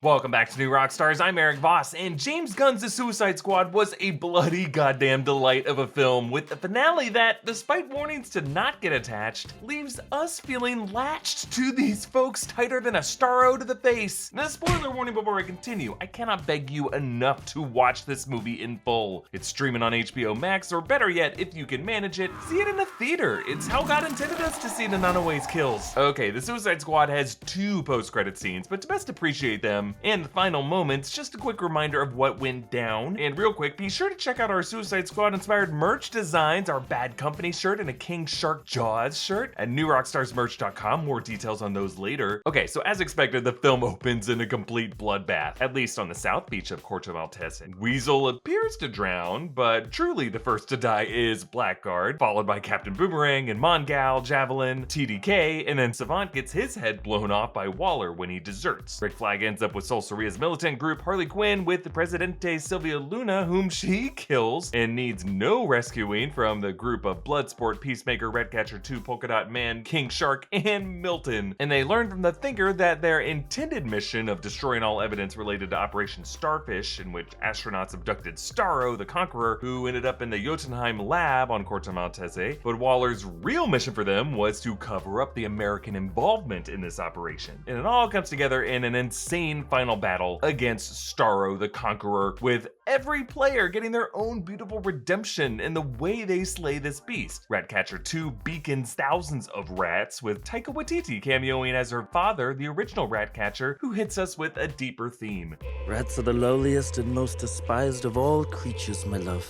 Welcome back to New Rockstars. I'm Erik Voss, and James Gunn's The Suicide Squad was a bloody goddamn delight of a film with a finale that, despite warnings to not get attached, leaves us feeling latched to these folks tighter than a Starro to the face. Now, spoiler warning before I continue, I cannot beg you enough to watch this movie in full. It's streaming on HBO Max, or better yet, if you can manage it, see it in a theater. It's how God intended us to see the Nanoways kills. Okay, The Suicide Squad has 2 post-credit scenes, but to best appreciate them, and the final moments, just a quick reminder of what went down. And real quick, be sure to check out our Suicide Squad inspired merch designs, our Bad Company shirt and a King Shark Jaws shirt at newrockstarsmerch.com. More details on those later. Okay, so as expected, the film opens in a complete bloodbath, at least on the south beach of Corto Maltese. Weasel appears to drown, but truly the first to die is Blackguard, followed by Captain Boomerang and Mongal, Javelin, TDK, and then Savant gets his head blown off by Waller when he deserts. Rick Flag ends up with Sol Soria's militant group Harley Quinn with the Presidente Sylvia Luna, whom she kills and needs no rescuing from the group of Bloodsport, Peacemaker, Ratcatcher 2, Polkadot Man, King Shark, and Milton. And they learn from the Thinker that their intended mission of destroying all evidence related to Operation Starfish, in which astronauts abducted Starro, the Conqueror, who ended up in the Jotunheim lab on Corto Maltese. But Waller's real mission for them was to cover up the American involvement in this operation. And it all comes together in an insane final battle against Starro the Conqueror, with every player getting their own beautiful redemption in the way they slay this beast. Ratcatcher 2 beacons thousands of rats, with Taika Waititi cameoing as her father, the original Ratcatcher, who hits us with a deeper theme. Rats are the lowliest and most despised of all creatures, my love.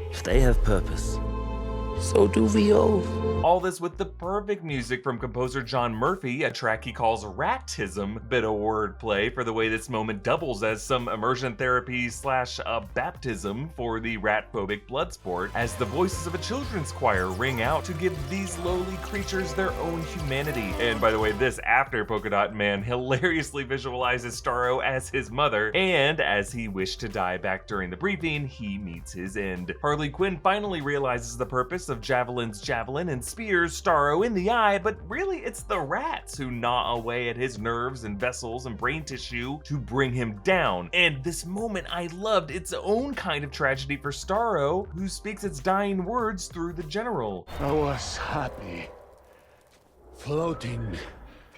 If they have purpose, so do we all. All this with the perfect music from composer John Murphy, a track he calls Ratism, bit of wordplay for the way this moment doubles as some immersion therapy slash baptism for the rat-phobic Bloodsport, as the voices of a children's choir ring out to give these lowly creatures their own humanity. And by the way, this after Polkadot Man hilariously visualizes Starro as his mother, and as he wished to die back during the briefing, he meets his end. Harley Quinn finally realizes the purpose of Javelin's javelin and spears Starro in the eye, but really it's the rats who gnaw away at his nerves and vessels and brain tissue to bring him down. And this moment I loved, its own kind of tragedy for Starro, who speaks its dying words through the general. I was happy, floating,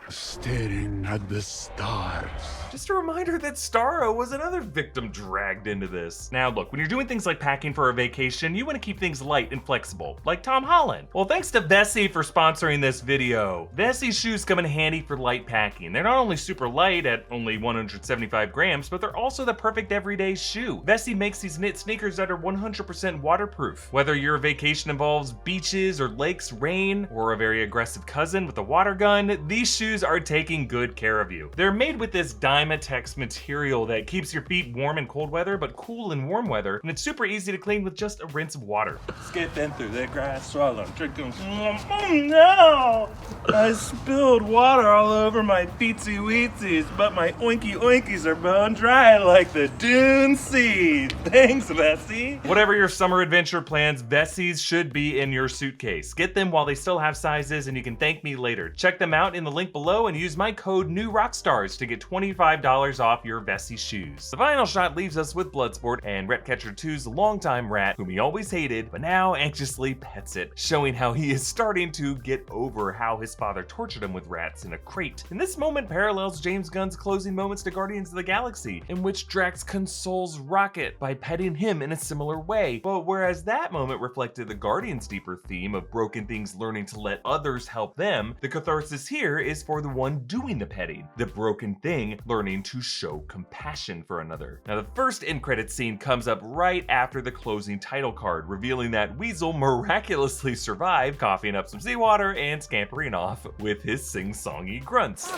staring at the stars. Just a reminder that Starro was another victim dragged into this. Now look, when you're doing things like packing for a vacation, you want to keep things light and flexible, like Tom Holland. Well, thanks to Vessi for sponsoring this video. Vessi's shoes come in handy for light packing. They're not only super light at only 175 grams, but they're also the perfect everyday shoe. Vessi makes these knit sneakers that are 100% waterproof. Whether your vacation involves beaches or lakes, rain, or a very aggressive cousin with a water gun, these shoes are taking good care of you. They're made with this Dymatex material that keeps your feet warm in cold weather but cool in warm weather, and it's super easy to clean with just a rinse of water. Skipping through the grass, swallow, drinking. Oh no! I spilled water all over my feetsy weetsies, but my oinky oinkies are bone dry like the Dune Sea. Thanks, Vessi. Whatever your summer adventure plans, Vessi's should be in your suitcase. Get them while they still have sizes, and you can thank me later. Check them out in the link below and use my code NEWROCKSTARS to get $25 off your Vessi shoes. The final shot leaves us with Bloodsport and Ratcatcher 2's longtime rat, whom he always hated, but now anxiously pets it, showing how he is starting to get over how his father tortured him with rats in a crate. And this moment parallels James Gunn's closing moments to Guardians of the Galaxy, in which Drax consoles Rocket by petting him in a similar way. But whereas that moment reflected the Guardians' deeper theme of broken things learning to let others help them, the catharsis here is for the one doing the petting, the broken thing learning to show compassion for another. Now, the first end credit scene comes up right after the closing title card, revealing that Weasel miraculously survived, coughing up some seawater and scampering off with his sing-songy grunts.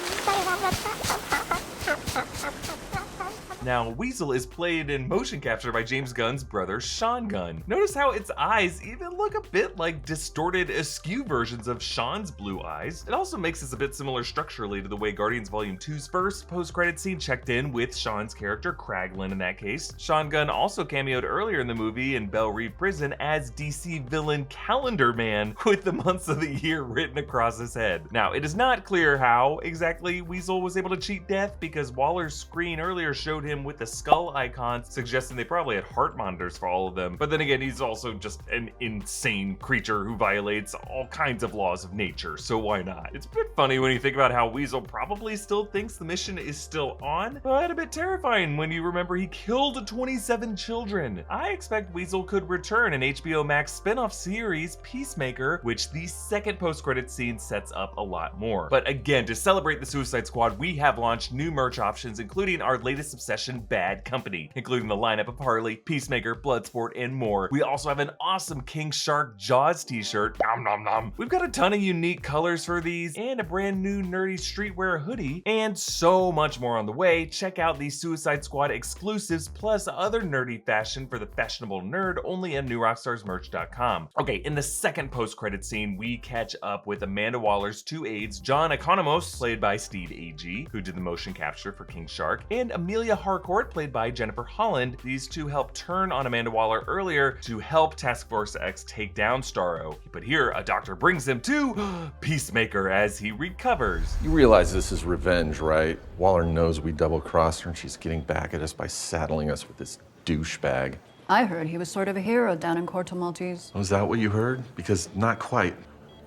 Now, Weasel is played in motion capture by James Gunn's brother Sean Gunn. Notice how its eyes even look a bit like distorted, askew versions of Sean's blue eyes. It also makes this a bit similar structurally to the way Guardians Volume 2's first post-credit scene checked in with Sean's character, Kraglin, in that case. Sean Gunn also cameoed earlier in the movie in Belle Reve Prison as DC villain Calendar Man, with the months of the year written across his head. Now, it is not clear how exactly Weasel was able to cheat death, because Waller's screen earlier showed him with the skull icon, suggesting they probably had heart monitors for all of them. But then again, he's also just an insane creature who violates all kinds of laws of nature, so why not? It's a bit funny when you think about how Weasel probably still thinks the mission is still on, but a bit terrifying when you remember he killed 27 children. I expect Weasel could return in HBO Max spin-off series Peacemaker, which the second post-credit scene sets up a lot more. But again, to celebrate the Suicide Squad, we have launched new merch options, including our latest obsession, Bad Company, including the lineup of Harley, Peacemaker, Bloodsport, and more. We also have an awesome King Shark Jaws t-shirt. Nom nom nom. We've got a ton of unique colors for these, and a brand new nerdy streetwear hoodie, and so much more on the way. Check out the Suicide Squad exclusives, plus other nerdy fashion for the fashionable nerd, only at newrockstarsmerch.com. Okay, in the second post-credit scene, we catch up with Amanda Waller's two aides, John Economos, played by Steve Agee, who did the motion capture for King Shark, and Amelia Harcourt, played by Jennifer Holland. These two helped turn on Amanda Waller earlier to help Task Force X take down Starro. But here, a doctor brings him to Peacemaker as he recovers. You realize this is revenge, right? Waller knows we double-crossed her and she's getting back at us by saddling us with this douchebag. I heard he was sort of a hero down in Corto Maltese. Was that what you heard? Because not quite.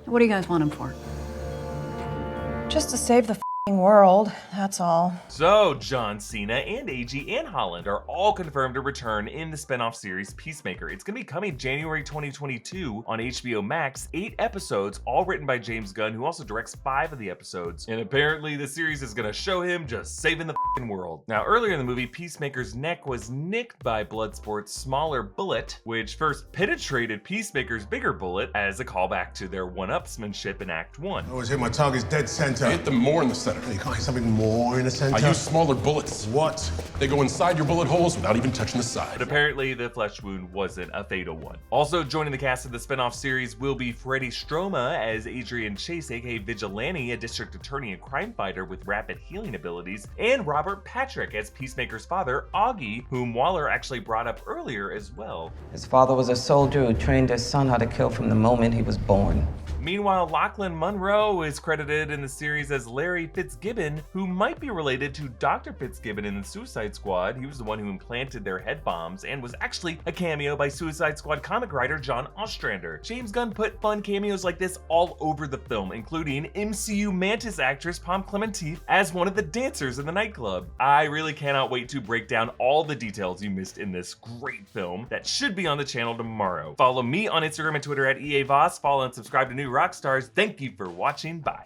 What do you guys want him for? Just to save the world, that's all. So, John Cena and Agee and Holland are all confirmed to return in the spin-off series Peacemaker. It's gonna be coming January 2022 on HBO Max, 8 episodes, all written by James Gunn, who also directs 5 of the episodes. And apparently the series is gonna show him just saving the world. Now, earlier in the movie, Peacemaker's neck was nicked by Bloodsport's smaller bullet, which first penetrated Peacemaker's bigger bullet as a callback to their one-upsmanship in Act 1. I always hit my target's dead center. Hit them more in the center. You can't hit something more in the center? I use smaller bullets. What? They go inside your bullet holes without even touching the side. But apparently the flesh wound wasn't a fatal one. Also joining the cast of the spin-off series will be Freddie Stroma as Adrian Chase, aka Vigilante, a district attorney and crime fighter with rapid healing abilities, and Robert Patrick as Peacemaker's father, Augie, whom Waller actually brought up earlier as well. His father was a soldier who trained his son how to kill from the moment he was born. Meanwhile, Lachlan Monroe is credited in the series as Larry Fitzgibbon, who might be related to Dr. Fitzgibbon in the Suicide Squad. He was the one who implanted their head bombs and was actually a cameo by Suicide Squad comic writer John Ostrander. James Gunn put fun cameos like this all over the film, including MCU Mantis actress Pom Clementine as one of the dancers in the nightclub. I really cannot wait to break down all the details you missed in this great film that should be on the channel tomorrow. Follow me on Instagram and Twitter at EA Voss. Follow and subscribe to New Rockstars. Thank you for watching. Bye.